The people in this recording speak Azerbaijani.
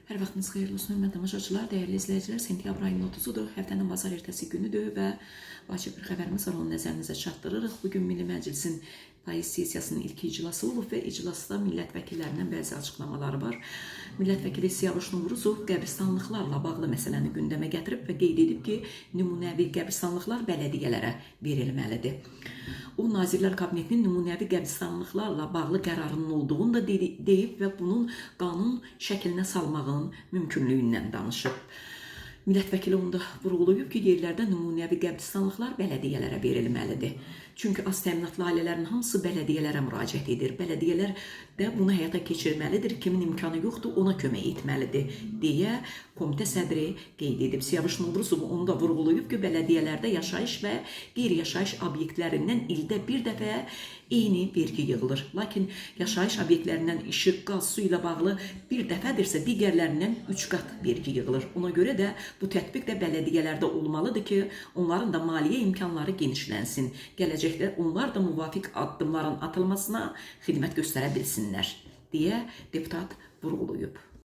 Hər vaxtınız xeyirli olsun, hörmətli tamaşaçılar, dəyərli izləyicilər. Sentyabr ayının 30-udur, həftənin bazar ertəsi günüdür və vacib bir xəbərimiz var, onu nəzərinizə çatdırırıq. Bugün Milli Məclisin payız sessiyasının ilk iclası olub və iclasda millət vəkillərindən bəzi açıqlamaları var. Millət vəkili Siyavuş Novruzov qəbristanlıqlarla bağlı məsələni gündəmə gətirib və qeyd edib ki, nümunəvi qəbristanlıqlar bələdiyyələrə verilməlidir. O, Nazirlər Kabinetinin nümunəvi qəbristanlıqlarla bağlı qərarının olduğunu da deyib və bunun qanun şəklinə salmağın mümkünlüyündən danışıb. Millət vəkili onda vurğulayıb ki, yerlərdə nümunəvi qəbristanlıqlar bələdiyyələrə verilməlidir. Çünki az təminatlı ailələrin hamısı bələdiyyələrə müraciət edir. Bələdiyyələr də bunu həyata keçirməlidir. Kimin imkanı yoxdur, ona kömək etməlidir, deyə komitə sədri qeyd edib. Siyavuş Novruzov onu da vurğulayıb ki, bələdiyyələrdə yaşayış və qeyri-yaşayış obyektlərindən ildə bir dəfə eyni vergi yığılır. Lakin yaşayış obyektlərindən işıq, qaz, su ilə bağlı bir dəfədirsə, digərlərindən 3 qat vergi yığılır. Ona görə də bu tətbiq də bələdiyyələrdə olmalıdır ki, onların da maliyyə imkanları genişlənsin. Gələcəkdə onlar da müvafiq addımların atılmasına xidmət göstərə bilsinlər, deyə deputat vurğulayıb.